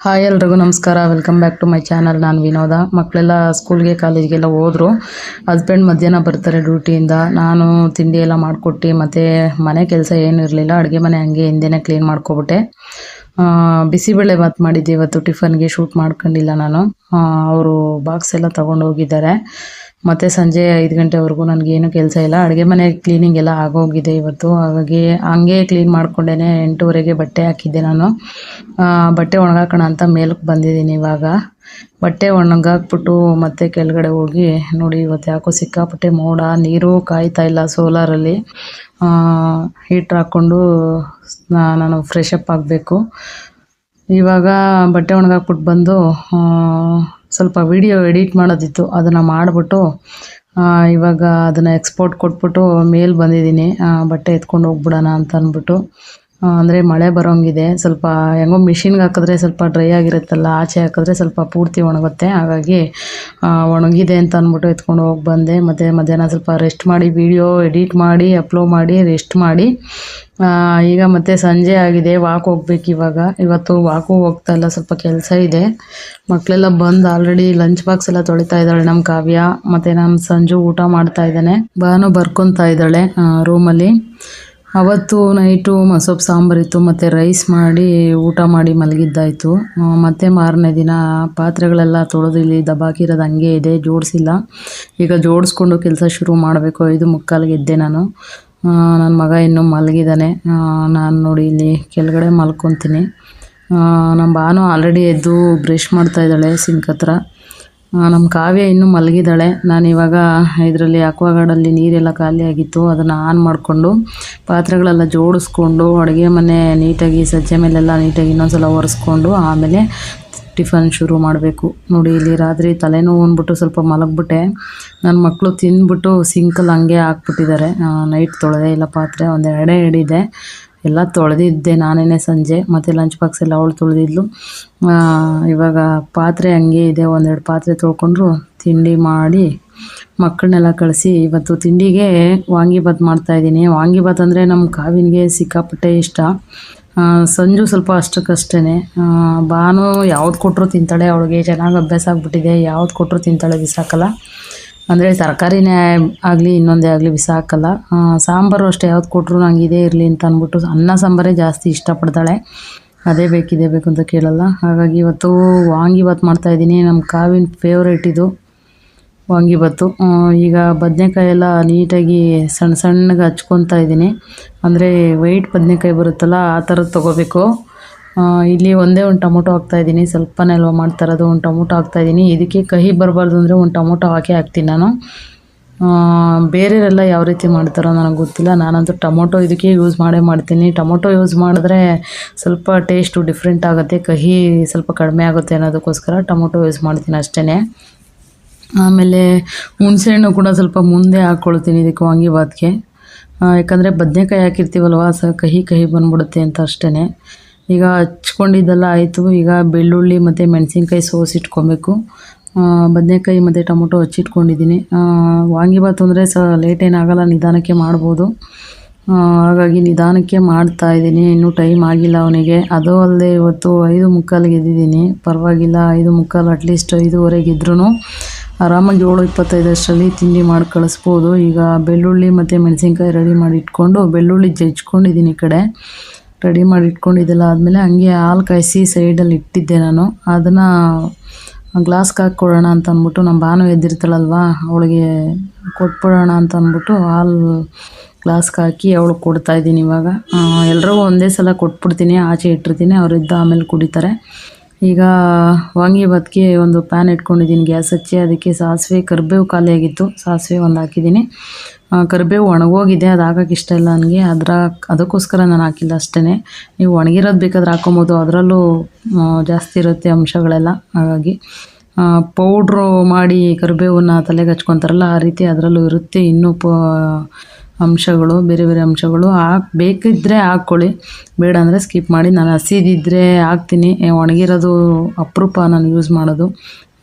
Hi ಎಲ್ರಿಗೂ ನಮಸ್ಕಾರ. Welcome back to my channel. ನಾನು ವಿನೋದ. ಮಕ್ಕಳೆಲ್ಲ ಸ್ಕೂಲ್ಗೆ ಕಾಲೇಜ್ಗೆಲ್ಲ ಹೋದರು. ಹಸ್ಬೆಂಡ್ ಮಧ್ಯಾಹ್ನ ಬರ್ತಾರೆ ಡ್ಯೂಟಿಯಿಂದ. ನಾನು ತಿಂಡಿ ಎಲ್ಲ ಮಾಡಿಕೊಟ್ಟು ಮತ್ತು ಮನೆ ಕೆಲಸ ಏನೂ ಇರಲಿಲ್ಲ, ಅಡುಗೆ ಮನೆ ಹಂಗೆ ಹಿಂದೆನೇ ಕ್ಲೀನ್ ಮಾಡ್ಕೊಬಿಟ್ಟೆ. ಬಿಸಿಬೇಳೆ ಬಾತ್ ಮಾಡಿದ್ದೆ ಇವತ್ತು. ಟಿಫನ್ಗೆ ಶೂಟ್ ಮಾಡ್ಕೊಂಡಿಲ್ಲ ನಾನು. ಅವರು ಬಾಕ್ಸ್ ಎಲ್ಲ ತೊಗೊಂಡು ಹೋಗಿದ್ದಾರೆ. ಮತ್ತು ಸಂಜೆ 5 ಗಂಟೆವರೆಗೂ ನನಗೇನು ಕೆಲಸ ಇಲ್ಲ. ಅಡುಗೆ ಮನೆ ಕ್ಲೀನಿಂಗ್ ಎಲ್ಲ ಆಗೋಗಿದೆ ಇವತ್ತು. ಹಾಗಾಗಿ ಹಂಗೆ ಕ್ಲೀನ್ ಮಾಡ್ಕೊಂಡೇ 8:30ಗೆ ಬಟ್ಟೆ ಹಾಕಿದ್ದೆ ನಾನು. ಬಟ್ಟೆ ಒಣಗಾಕೋಣ ಅಂತ ಮೇಲಕ್ಕೆ ಬಂದಿದ್ದೀನಿ ಇವಾಗ. ಬಟ್ಟೆ ಒಣಗಾಕ್ಬಿಟ್ಟು ಮತ್ತೆ ಕೆಳಗಡೆ ಹೋಗಿ ನೋಡಿ, ಇವತ್ತು ಯಾಕೋ ಸಿಕ್ಕಾಪಟ್ಟೆ ಮೋಡ, ನೀರು ಕಾಯ್ತಾ ಇಲ್ಲ ಸೋಲಾರಲ್ಲಿ. ಹೀಟ್ರ್ ಹಾಕ್ಕೊಂಡು ನಾನು ಫ್ರೆಶ್ ಅಪ್ ಆಗಬೇಕು. ಇವಾಗ ಬಟ್ಟೆ ಒಣಗಾಕ್ಬಿಟ್ಟು ಬಂದು ಸ್ವಲ್ಪ ವಿಡಿಯೋ ಎಡಿಟ್ ಮಾಡೋದಿತ್ತು, ಅದನ್ನು ಮಾಡಿಬಿಟ್ಟು ಇವಾಗ ಅದನ್ನು ಎಕ್ಸ್ಪೋರ್ಟ್ ಕೊಟ್ಬಿಟ್ಟು ಮೇಲೆ ಬಂದಿದ್ದೀನಿ. ಬಟ್ಟೆ ಎತ್ಕೊಂಡು ಹೋಗ್ಬಿಡೋಣ ಅಂತ ಅಂದ್ಬಿಟ್ಟು. ಅಂದರೆ ಮಳೆ ಬರೋಂಗಿದೆ. ಸ್ವಲ್ಪ ಹೆಂಗೋ ಮಿಷಿನ್ಗೆ ಹಾಕಿದ್ರೆ ಸ್ವಲ್ಪ ಡ್ರೈ ಆಗಿರುತ್ತಲ್ಲ, ಆಚೆ ಹಾಕಿದ್ರೆ ಸ್ವಲ್ಪ ಪೂರ್ತಿ ಒಣಗುತ್ತೆ. ಹಾಗಾಗಿ ಒಣಗಿದೆ ಅಂತ ಅಂದ್ಬಿಟ್ಟು ಎತ್ಕೊಂಡು ಹೋಗಿ ಬಂದೆ. ಮತ್ತು ಮಧ್ಯಾಹ್ನ ಸ್ವಲ್ಪ ರೆಸ್ಟ್ ಮಾಡಿ, ವಿಡಿಯೋ ಎಡಿಟ್ ಮಾಡಿ ಅಪ್ಲೋಡ್ ಮಾಡಿ ರೆಸ್ಟ್ ಮಾಡಿ ಈಗ ಮತ್ತೆ ಸಂಜೆ ಆಗಿದೆ. ವಾಕ್ ಹೋಗ್ಬೇಕು ಇವಾಗ. ಇವತ್ತು ವಾಕು ಹೋಗ್ತಾ ಇಲ್ಲ, ಸ್ವಲ್ಪ ಕೆಲಸ ಇದೆ. ಮಕ್ಕಳೆಲ್ಲ ಬಂದು ಆಲ್ರೆಡಿ ಲಂಚ್ ಬಾಕ್ಸ್ ಎಲ್ಲ ತೊಳಿತಾ ಇದ್ದಾಳೆ ನಮ್ಮ ಕಾವ್ಯ. ಮತ್ತು ನಮ್ಮ ಸಂಜು ಊಟ ಮಾಡ್ತಾ ಇದ್ದಾನೆ. ಬಾನು ಬರ್ಕೊತಾ ಇದ್ದಾಳೆ ರೂಮಲ್ಲಿ. ಅವತ್ತು ನೈಟು ಮಸೊಪ್ಪು ಸಾಂಬಾರಿತ್ತು ಮತ್ತು ರೈಸ್ ಮಾಡಿ ಊಟ ಮಾಡಿ ಮಲಗಿದ್ದಾಯಿತು. ಮತ್ತು ಮಾರನೇ ದಿನ ಪಾತ್ರೆಗಳೆಲ್ಲ ತೊಳೆದು ಇಲ್ಲಿ ದಬಾಕಿರೋದು ಹಂಗೆ ಇದೆ, ಜೋಡಿಸಿಲ್ಲ. ಈಗ ಜೋಡಿಸ್ಕೊಂಡು ಕೆಲಸ ಶುರು ಮಾಡಬೇಕು. 5:45ಗೆ ಎದ್ದೆ ನಾನು. ನನ್ನ ಮಗ ಇನ್ನೂ ಮಲಗಿದ್ದಾನೆ. ನಾನು ನೋಡಿ ಇಲ್ಲಿ ಕೆಳಗಡೆ ಮಲ್ಕೊತೀನಿ. ನಮ್ಮ ಬಾನು ಆಲ್ರೆಡಿ ಎದ್ದು ಬ್ರಷ್ ಮಾಡ್ತಾಯಿದ್ದಾಳೆ ಸಿಂಕ್ ಹತ್ರ. ನಮ್ಮ ಕಾವ್ಯ ಇನ್ನೂ ಮಲಗಿದ್ದಾಳೆ. ನಾನಿವಾಗ ಇದರಲ್ಲಿ ಅಕ್ವಾಗಾರ್ಡಲ್ಲಿ ನೀರೆಲ್ಲ ಖಾಲಿಯಾಗಿತ್ತು, ಅದನ್ನು ಆನ್ ಮಾಡಿಕೊಂಡು ಪಾತ್ರೆಗಳೆಲ್ಲ ಜೋಡಿಸ್ಕೊಂಡು ಅಡುಗೆ ಮನೆ ನೀಟಾಗಿ ಸಜ್ಜೆ ಮೇಲೆಲ್ಲ ನೀಟಾಗಿ ಇನ್ನೊಂದು ಸಲ ಒರೆಸ್ಕೊಂಡು ಆಮೇಲೆ ಟಿಫನ್ ಶುರು ಮಾಡಬೇಕು. ನೋಡಿ ಇಲ್ಲಿ ರಾತ್ರಿ ತಲೆನೋವು ಅಂದ್ಬಿಟ್ಟು ಸ್ವಲ್ಪ ಮಲಗಿಬಿಟ್ಟೆ. ನನ್ನ ಮಕ್ಕಳು ತಿಂದ್ಬಿಟ್ಟು ಸಿಂಕಲ್ಲಿ ಹಂಗೆ ಹಾಕ್ಬಿಟ್ಟಿದ್ದಾರೆ. ನೈಟ್ ತೊಳೆದೇ ಇಲ್ಲ ಪಾತ್ರೆ, ಒಂದೆರಡೇ ಹಿಡಿದೆ. ಎಲ್ಲ ತೊಳೆದಿದ್ದೆ ನಾನೇ ಸಂಜೆ. ಮತ್ತು ಲಂಚ್ ಬಾಕ್ಸ್ ಎಲ್ಲ ಅವಳು ತೊಳೆದಿದ್ಲು. ಇವಾಗ ಪಾತ್ರೆ ಹಂಗೆ ಇದೆ, ಒಂದೆರಡು ಪಾತ್ರೆ ತೊಳ್ಕೊಂಡ್ರು ತಿಂಡಿ ಮಾಡಿ ಮಕ್ಕಳನ್ನೆಲ್ಲ ಕಳಿಸಿ ಇವತ್ತು ತಿಂಡಿಗೆ ವಾಂಗಿಬಾತ್ ಮಾಡ್ತಾಯಿದ್ದೀನಿ. ವಾಂಗಿಬಾತ್ ಅಂದರೆ ನಮ್ಮ ಕಾವಿನಿಗೆ ಸಿಕ್ಕಾಪಟ್ಟೆ ಇಷ್ಟ. ಸಂಜು ಸ್ವಲ್ಪ ಅಷ್ಟಕ್ಕಷ್ಟೇ. ಬಾನು ಯಾವ್ದು ಕೊಟ್ಟರು ತಿಂತಾಳೆ. ಅವಳಿಗೆ ಚೆನ್ನಾಗಿ ಅಭ್ಯಾಸ ಆಗಿಬಿಟ್ಟಿದೆ, ಯಾವ್ದು ಕೊಟ್ಟರು ತಿಂತಾಳೆ, ಬಿಸಾಕಲ್ಲ. ಅಂದರೆ ತರಕಾರಿನೇ ಆಗಲಿ ಇನ್ನೊಂದೇ ಆಗಲಿ ಬಿಸಾಕಲ್ಲ. ಸಾಂಬಾರು ಅಷ್ಟೇ, ಯಾವ್ದು ಕೊಟ್ಟರು ನಂಗೆ ಇದೇ ಇರಲಿ ಅಂತ ಅಂದ್ಬಿಟ್ಟು ಅನ್ನ ಸಾಂಬಾರೇ ಜಾಸ್ತಿ ಇಷ್ಟಪಡ್ತಾಳೆ. ಅದೇ ಬೇಕಿದೆ ಬೇಕು ಅಂತ ಕೇಳಲ್ಲ. ಹಾಗಾಗಿ ಇವತ್ತು ವಾಂಗಿಬಾತ್ ಮಾಡ್ತಾಯಿದ್ದೀನಿ. ನಮ್ಮ ಕಾವಿನ ಫೇವ್ರೇಟ್ ಇದು ವಾಂಗಿಬಾತು. ಈಗ ಬದನೆಕಾಯಿ ಎಲ್ಲ ನೀಟಾಗಿ ಸಣ್ಣ ಸಣ್ಣಗೆ ಹಚ್ಕೊತಾ ಇದ್ದೀನಿ. ಅಂದರೆ ವೈಟ್ ಬದನೆಕಾಯಿ ಬರುತ್ತಲ್ಲ, ಆ ಥರದ್ದು ತೊಗೋಬೇಕು. ಇಲ್ಲಿ ಒಂದೇ ಒಂದು ಟೊಮೊಟೊ ಹಾಕ್ತಾಯಿದ್ದೀನಿ. ಸ್ವಲ್ಪನೇ ಅಲ್ವಾ ಮಾಡ್ತಾಯಿರೋದು, ಒಂದು ಟೊಮೊಟೊ ಹಾಕ್ತಾಯಿದ್ದೀನಿ. ಇದಕ್ಕೆ ಕಹಿ ಬರಬಾರ್ದು ಅಂದರೆ ಒಂದು ಟೊಮೊಟೊ ಹಾಕ್ತೀನಿ ನಾನು. ಬೇರೆಯವರೆಲ್ಲ ಯಾವ ರೀತಿ ಮಾಡ್ತಾರೋ ನನಗೆ ಗೊತ್ತಿಲ್ಲ. ನಾನಂತೂ ಟೊಮೊಟೊ ಇದಕ್ಕೆ ಯೂಸ್ ಮಾಡ್ತೀನಿ. ಟೊಮೊಟೊ ಯೂಸ್ ಮಾಡಿದ್ರೆ ಸ್ವಲ್ಪ ಟೇಸ್ಟು ಡಿಫ್ರೆಂಟ್ ಆಗುತ್ತೆ, ಕಹಿ ಸ್ವಲ್ಪ ಕಡಿಮೆ ಆಗುತ್ತೆ ಅನ್ನೋದಕ್ಕೋಸ್ಕರ ಟೊಮೊಟೊ ಯೂಸ್ ಮಾಡ್ತೀನಿ ಅಷ್ಟೇ. ಆಮೇಲೆ ಹುಣಸೆಹಣ್ಣು ಕೂಡ ಸ್ವಲ್ಪ ಮುಂದೆ ಹಾಕ್ಕೊಳ್ತೀನಿ ಇದಕ್ಕೆ ವಾಂಗಿಬಾತ್ಗೆ. ಯಾಕಂದರೆ ಬದನೆಕಾಯಿ ಹಾಕಿರ್ತೀವಲ್ವ, ಕಹಿ ಕಹಿ ಬಂದ್ಬಿಡುತ್ತೆ ಅಂತ ಅಷ್ಟೇ. ಈಗ ಹಚ್ಕೊಂಡಿದ್ದೆಲ್ಲ ಆಯಿತು. ಈಗ ಬೆಳ್ಳುಳ್ಳಿ ಮತ್ತು ಮೆಣಸಿನ್ಕಾಯಿ ಸೋಸಿಟ್ಕೊಬೇಕು. ಬದನೆಕಾಯಿ ಮತ್ತು ಟೊಮೊಟೊ ಹಚ್ಚಿಟ್ಕೊಂಡಿದ್ದೀನಿ. ವಾಂಗಿಬಾತ್ ಅಂದರೆ ಲೇಟ್ ಏನಾಗಲ್ಲ, ನಿಧಾನಕ್ಕೆ ಮಾಡ್ಬೋದು. ಹಾಗಾಗಿ ನಿಧಾನಕ್ಕೆ ಮಾಡ್ತಾಯಿದ್ದೀನಿ. ಇನ್ನೂ ಟೈಮ್ ಆಗಿಲ್ಲ ಅವನಿಗೆ. ಅದು ಅಲ್ಲದೆ ಇವತ್ತು 5:45ಗೆ ಎದ್ದಿದ್ದೀನಿ. ಪರವಾಗಿಲ್ಲ, 5:45 ಅಟ್ಲೀಸ್ಟ್ 5:15 ಇದ್ರೂ ಆರಾಮಾಗಿ 7:25 ತಿಂಡಿ ಮಾಡಿ ಕಳಿಸ್ಬೋದು. ಈಗ ಬೆಳ್ಳುಳ್ಳಿ ಮತ್ತು ಮೆಣಸಿನ್ಕಾಯಿ ರೆಡಿ ಮಾಡಿ ಇಟ್ಕೊಂಡು, ಬೆಳ್ಳುಳ್ಳಿ ಜಜ್ಕೊಂಡಿದ್ದೀನಿ ಈ ಕಡೆ ರೆಡಿ ಮಾಡಿ ಇಟ್ಕೊಂಡಿದ್ದೆಲ್ಲ ಆದಮೇಲೆ ಹಂಗೆ ಹಾಲು ಕಾಯಿಸಿ ಸೈಡಲ್ಲಿ ಇಟ್ಟಿದ್ದೆ ನಾನು. ಅದನ್ನು ಗ್ಲಾಸ್ಗೆ ಹಾಕ್ಕೊಡೋಣ ಅಂತ ಅಂದ್ಬಿಟ್ಟು, ನಮ್ಮ ಬಾನು ಎದ್ದಿರ್ತಾಳಲ್ವ ಅವಳಿಗೆ ಕೊಟ್ಬಿಡೋಣ ಅಂತ ಅಂದ್ಬಿಟ್ಟು ಹಾಲು ಗ್ಲಾಸ್ಗೆ ಹಾಕಿ ಅವಳಿಗೆ ಕೊಡ್ತಾಯಿದ್ದೀನಿ. ಇವಾಗ ಎಲ್ರಿಗೂ ಒಂದೇ ಸಲ ಕೊಟ್ಬಿಡ್ತೀನಿ, ಆಚೆ ಇಟ್ಟಿರ್ತೀನಿ, ಅವರಿದ್ದ ಆಮೇಲೆ ಕುಡಿತಾರೆ. ಈಗ ವಾಂಗಿಬಾತ್ಗೆ ಒಂದು ಪ್ಯಾನ್ ಇಟ್ಕೊಂಡಿದ್ದೀನಿ ಗ್ಯಾಸ್ ಹಚ್ಚಿ. ಅದಕ್ಕೆ ಸಾಸಿವೆ ಕರಿಬೇವು ಖಾಲಿಯಾಗಿತ್ತು, ಸಾಸಿವೆ ಒಂದು ಹಾಕಿದ್ದೀನಿ. ಕರಿಬೇವು ಒಣಗೋಗಿದೆ, ಅದು ಹಾಕೋಕ್ಕೆ ಇಷ್ಟ ಇಲ್ಲ ನನಗೆ. ಅದಕ್ಕೋಸ್ಕರ ನಾನು ಹಾಕಿಲ್ಲ ಅಷ್ಟೇ. ನೀವು ಒಣಗಿರೋದು ಬೇಕಾದ್ರೆ ಹಾಕ್ಕೊಬೋದು, ಅದರಲ್ಲೂ ಜಾಸ್ತಿ ಇರುತ್ತೆ ಅಂಶಗಳೆಲ್ಲ. ಹಾಗಾಗಿ ಪೌಡ್ರು ಮಾಡಿ ಕರಿಬೇವನ್ನ ತಲೆಗೆ ಹಚ್ಕೊತಾರಲ್ಲ, ಆ ರೀತಿ ಅದರಲ್ಲೂ ಇರುತ್ತೆ ಇನ್ನೂ ಅಂಶಗಳು, ಬೇರೆ ಬೇರೆ ಅಂಶಗಳು. ಬೇಕಿದ್ದರೆ ಹಾಕ್ಕೊಳ್ಳಿ, ಬೇಡ ಅಂದರೆ ಸ್ಕಿಪ್ ಮಾಡಿ. ನಾನು ಹಸಿದಿದ್ದರೆ ಹಾಕ್ತೀನಿ, ಒಣಗಿರೋದು ಅಪರೂಪ ನಾನು ಯೂಸ್ ಮಾಡೋದು.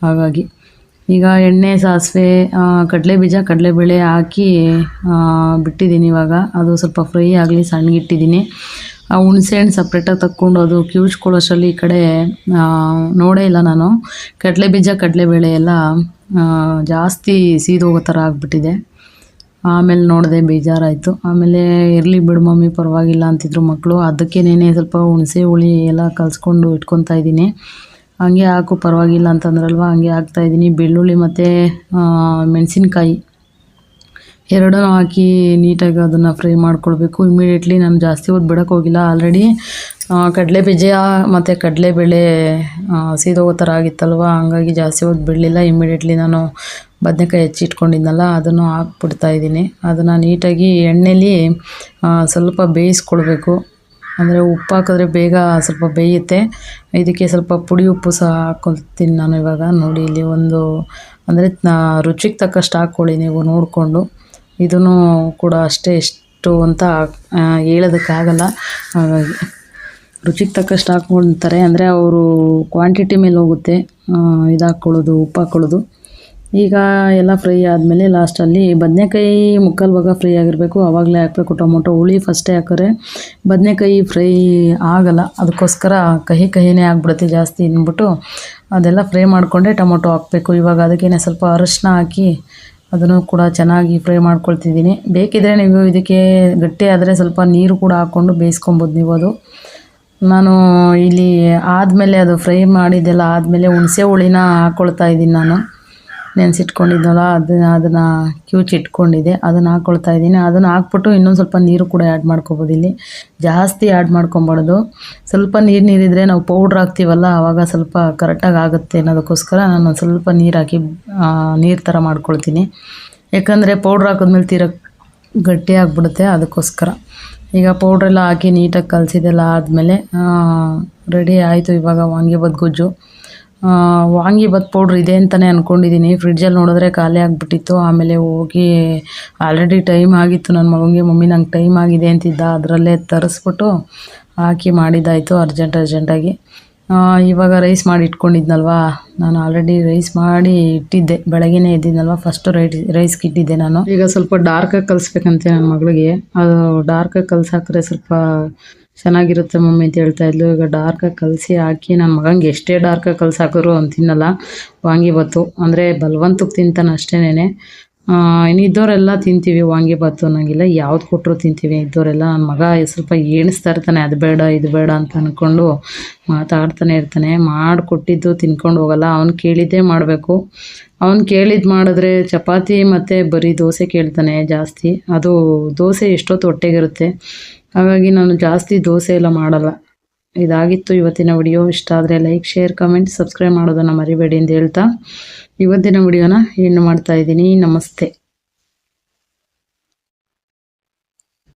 ಹಾಗಾಗಿ ಈಗ ಎಣ್ಣೆ ಸಾಸಿವೆ ಕಡಲೆ ಬೀಜ ಕಡಲೆಬೇಳೆ ಹಾಕಿ ಬಿಟ್ಟಿದ್ದೀನಿ. ಇವಾಗ ಅದು ಸ್ವಲ್ಪ ಫ್ರೈ ಆಗಲಿ ಸಣ್ಣಗಿಟ್ಟಿದ್ದೀನಿ. ಆ ಹುಣಸೆಹಣ್ಣು ಸಪ್ರೇಟಾಗಿ ತಕ್ಕೊಂಡು ಅದು ಕಿವುಚ್ಕೊಳ್ಳೋಷ್ಟರಲ್ಲಿ ಈ ಕಡೆ ನೋಡೇ ಇಲ್ಲ ನಾನು. ಕಡಲೆ ಬೀಜ ಕಡಲೆಬೇಳೆ ಎಲ್ಲ ಜಾಸ್ತಿ ಸೀದೋಗೋ ಥರ ಆಗಿಬಿಟ್ಟಿದೆ. ಆಮೇಲೆ ನೋಡಿದೆ ಬೇಜಾರಾಯಿತು. ಆಮೇಲೆ ಇರಲಿ ಬಿಡು ಮಮ್ಮಿ ಪರವಾಗಿಲ್ಲ ಅಂತಿದ್ರು ಮಕ್ಕಳು. ಅದಕ್ಕೇನೇನೆ ಸ್ವಲ್ಪ ಹುಣಸೆ ಹುಳಿ ಎಲ್ಲ ಕಲಿಸ್ಕೊಂಡು ಇಟ್ಕೊತಾ ಇದ್ದೀನಿ. ಹಂಗೆ ಹಾಕು ಪರವಾಗಿಲ್ಲ ಅಂತಂದ್ರಲ್ವ, ಹಂಗೆ ಹಾಕ್ತಾಯಿದ್ದೀನಿ. ಬೆಳ್ಳುಳ್ಳಿ ಮತ್ತು ಮೆಣಸಿನ್ಕಾಯಿ ಎರಡೂ ಹಾಕಿ ನೀಟಾಗಿ ಅದನ್ನು ಫ್ರೈ ಮಾಡ್ಕೊಳ್ಬೇಕು. ಇಮ್ಮಿಡಿಯೇಟ್ಲಿ ನಾನು ಜಾಸ್ತಿ ಹೊತ್ತು ಬಿಡೋಕ್ಕೆ ಹೋಗಿಲ್ಲ. ಆಲ್ರೆಡಿ ಕಡಲೆ ಬೀಜ ಮತ್ತು ಕಡಲೆಬೇಳೆ ಸೀದೋಗೋ ಥರ ಆಗಿತ್ತಲ್ವ, ಹಂಗಾಗಿ ಜಾಸ್ತಿ ಹೊತ್ತು ಬಿಡಲಿಲ್ಲ. ಇಮ್ಮಿಡಿಯೇಟ್ಲಿ ನಾನು ಬದನೆಕಾಯಿ ಹೆಚ್ಚಿಟ್ಕೊಂಡಿದ್ನಲ್ಲ ಅದನ್ನು ಹಾಕ್ಬಿಡ್ತಾಯಿದ್ದೀನಿ. ಅದನ್ನು ನೀಟಾಗಿ ಎಣ್ಣೆಲಿ ಸ್ವಲ್ಪ ಬೇಯಿಸ್ಕೊಳ್ಬೇಕು. ಅಂದರೆ ಉಪ್ಪು ಹಾಕಿದ್ರೆ ಬೇಗ ಸ್ವಲ್ಪ ಬೇಯುತ್ತೆ. ಇದಕ್ಕೆ ಸ್ವಲ್ಪ ಪುಡಿ ಉಪ್ಪು ಸಹ ಹಾಕ್ಕೊಳ್ತೀನಿ ನಾನು ಇವಾಗ. ನೋಡಿ ಇಲ್ಲಿ ಒಂದು ಅಂದರೆ ರುಚಿಗೆ ತಕ್ಕಷ್ಟು ಹಾಕ್ಕೊಳ್ಳಿ ನೀವು ನೋಡಿಕೊಂಡು. ಇದೂ ಕೂಡ ಅಷ್ಟೇ ಎಷ್ಟು ಅಂತ ಹೇಳೋದಕ್ಕಾಗಲ್ಲ. ಹಾಗಾಗಿ ರುಚಿಗೆ ತಕ್ಕಷ್ಟು ಹಾಕ್ಕೊಳ್ತಾರೆ. ಅಂದರೆ ಅವರು ಕ್ವಾಂಟಿಟಿ ಮೇಲೆ ಹೋಗುತ್ತೆ ಇದು ಹಾಕ್ಕೊಳ್ಳೋದು, ಉಪ್ಪು ಹಾಕ್ಕೊಳ್ಳೋದು. ಈಗ ಎಲ್ಲ ಫ್ರೈ ಆದಮೇಲೆ ಲಾಸ್ಟಲ್ಲಿ ಬದನೆಕಾಯಿ ಮುಕ್ಕಾಲು ಭಾಗ ಫ್ರೈ ಆಗಿರಬೇಕು, ಆವಾಗಲೇ ಹಾಕಬೇಕು. ಟೊಮೊಟೊ ಹುಳಿ ಫಸ್ಟೇ ಹಾಕಿದ್ರೆ ಬದನೆಕಾಯಿ ಫ್ರೈ ಆಗಲ್ಲ, ಅದಕ್ಕೋಸ್ಕರ ಕಹಿನೇ ಆಗಿಬಿಡುತ್ತೆ ಜಾಸ್ತಿ ಅಂದ್ಬಿಟ್ಟು ಅದೆಲ್ಲ ಫ್ರೈ ಮಾಡಿಕೊಂಡೆ ಟೊಮೊಟೊ ಹಾಕಬೇಕು. ಇವಾಗ ಅದಕ್ಕೇನೆ ಸ್ವಲ್ಪ ಅರಶಿನ ಹಾಕಿ ಅದನ್ನು ಕೂಡ ಚೆನ್ನಾಗಿ ಫ್ರೈ ಮಾಡ್ಕೊಳ್ತಿದ್ದೀನಿ. ಬೇಕಿದ್ದರೆ ನೀವು ಇದಕ್ಕೆ ಗಟ್ಟಿ ಆದರೆ ಸ್ವಲ್ಪ ನೀರು ಕೂಡ ಹಾಕ್ಕೊಂಡು ಬೇಯಿಸ್ಕೊಬೋದು ನೀವು. ಅದು ನಾನು ಇಲ್ಲಿ ಆದಮೇಲೆ ಅದು ಫ್ರೈ ಮಾಡಿದ್ದೆಲ್ಲ ಆದಮೇಲೆ ಹುಣಸೆ ಹುಳಿನ ಹಾಕ್ಕೊಳ್ತಾ ಇದ್ದೀನಿ. ನಾನು ನೆನೆಸಿಟ್ಕೊಂಡಿದ್ನಲ್ಲ ಅದನ್ನು ಕಿವುಚಿಟ್ಕೊಂಡಿದ್ದೆ, ಅದನ್ನು ಹಾಕ್ಕೊಳ್ತಾ ಇದ್ದೀನಿ. ಅದನ್ನು ಹಾಕ್ಬಿಟ್ಟು ಇನ್ನೊಂದು ಸ್ವಲ್ಪ ನೀರು ಕೂಡ ಆ್ಯಡ್ ಮಾಡ್ಕೊಬೋದು. ಇಲ್ಲಿ ಜಾಸ್ತಿ ಆ್ಯಡ್ ಮಾಡ್ಕೊಬಾರ್ದು. ಸ್ವಲ್ಪ ನೀರಿದ್ರೆ ನಾವು ಪೌಡ್ರ್ ಹಾಕ್ತೀವಲ್ಲ ಆವಾಗ ಸ್ವಲ್ಪ ಕರೆಕ್ಟಾಗಿ ಆಗುತ್ತೆ ಅನ್ನೋದಕ್ಕೋಸ್ಕರ ನಾನು ಸ್ವಲ್ಪ ನೀರು ಹಾಕಿ ನೀರು ಥರ ಮಾಡ್ಕೊಳ್ತೀನಿ. ಯಾಕಂದರೆ ಪೌಡ್ರ್ ಹಾಕಿದ್ಮೇಲೆ ತೀರ ಗಟ್ಟಿ ಆಗಿಬಿಡುತ್ತೆ, ಅದಕ್ಕೋಸ್ಕರ. ಈಗ ಪೌಡ್ರೆಲ್ಲ ಹಾಕಿ ನೀಟಾಗಿ ಕಲಸಿದೆಲ್ಲ ಆದಮೇಲೆ ರೆಡಿ ಆಯಿತು. ಇವಾಗ ವಾಂಗಿಬಾತ್ ಗೊಜ್ಜು. ವಾಂಗಿಬಾತ್ ಪೌಡ್ರ್ ಇದೆ ಅಂತಲೇ ಅಂದ್ಕೊಂಡಿದ್ದೀನಿ. ಫ್ರಿಡ್ಜಲ್ಲಿ ನೋಡಿದ್ರೆ ಖಾಲಿ ಆಗಿಬಿಟ್ಟಿತ್ತು. ಆಮೇಲೆ ಹೋಗಿ ಆಲ್ರೆಡಿ ಟೈಮ್ ಆಗಿತ್ತು. ನನ್ನ ಮಗನಿಗೆ ಮಮ್ಮಿ ನಂಗೆ ಟೈಮ್ ಆಗಿದೆ ಅಂತಿದ್ದ, ಅದರಲ್ಲೇ ತರಿಸ್ಬಿಟ್ಟು ಹಾಕಿ ಮಾಡಿದ್ದಾಯಿತು ಅರ್ಜೆಂಟಾಗಿ. ಇವಾಗ ರೈಸ್ ಮಾಡಿ ಇಟ್ಕೊಂಡಿದ್ನಲ್ವ, ನಾನು ಆಲ್ರೆಡಿ ರೈಸ್ ಮಾಡಿ ಇಟ್ಟಿದ್ದೆ. ಬೆಳಗ್ಗೆನೇ ಎದ್ದಿದ್ನಲ್ವ, ಫಸ್ಟು ರೈಸ್ಗೆ ಇಟ್ಟಿದ್ದೆ ನಾನು. ಈಗ ಸ್ವಲ್ಪ ಡಾರ್ಕಾಗಿ ಕಲಿಸ್ಬೇಕಂತೆ ನನ್ನ ಮಗಳಿಗೆ. ಅದು ಡಾರ್ಕಾಗಿ ಕಲಸಾಕ್ರೆ ಸ್ವಲ್ಪ ಚೆನ್ನಾಗಿರುತ್ತೆ ಮಮ್ಮಿ ಅಂತ ಹೇಳ್ತಾಯಿದ್ಲು. ಈಗ ಡಾರ್ಕಾಗಿ ಕಲಸಿ ಹಾಕಿ ನನ್ನ ಮಗನಿಗೆ ಎಷ್ಟೇ ಡಾರ್ಕಾಗಿ ಕಲಸಾಕಿದ್ರು ಅವ್ನು ತಿನ್ನಲ್ಲ ವಾಂಗಿಬಾತು. ಅಂದರೆ ಬಲವಂತಕ್ಕೆ ತಿಂತಾನೆ ಅಷ್ಟೇನೆ. ಇದ್ದವರೆಲ್ಲ ತಿಂತೀವಿ ವಾಂಗಿಬಾತು ಅನ್ನೋಂಗಿಲ್ಲ, ಯಾವ್ದು ಕೊಟ್ಟರು ತಿಂತೀವಿ ಇದ್ದವರೆಲ್ಲ. ನನ್ನ ಮಗ ಸ್ವಲ್ಪ ಎಣಿಸ್ತಾ ಇರ್ತಾನೆ, ಅದು ಬೇಡ ಇದು ಬೇಡ ಅಂತ ಅಂದ್ಕೊಂಡು ಮಾತಾಡ್ತಾನೆ ಇರ್ತಾನೆ. ಮಾಡಿಕೊಟ್ಟಿದ್ದು ತಿನ್ಕೊಂಡು ಹೋಗಲ್ಲ. ಅವ್ನು ಕೇಳಿದ್ದೇ ಮಾಡಬೇಕು. ಅವ್ನು ಕೇಳಿದ್ದು ಮಾಡಿದ್ರೆ ಚಪಾತಿ ಮತ್ತು ಬರೀ ದೋಸೆ ಕೇಳ್ತಾನೆ ಜಾಸ್ತಿ. ಅದು ದೋಸೆ ಎಷ್ಟೊತ್ತು ಹೊಟ್ಟೆಗಿರುತ್ತೆ, ಹಾಗಾಗಿ ನಾನು ಜಾಸ್ತಿ ದೋಸೆ ಎಲ್ಲ ಮಾಡಲ್ಲ. ಇದಾಗಿತ್ತು ಇವತ್ತಿನ ವಿಡಿಯೋ. ಇಷ್ಟ ಆದರೆ ಲೈಕ್, ಶೇರ್, ಕಮೆಂಟ್, ಸಬ್ಸ್ಕ್ರೈಬ್ ಮಾಡೋದನ್ನು ಮರಿಬೇಡಿ ಅಂತ ಹೇಳ್ತಾ ಇವತ್ತಿನ ವಿಡಿಯೋನ ಎಂಡ್ ಮಾಡ್ತಾಯಿದ್ದೀನಿ. ನಮಸ್ತೆ.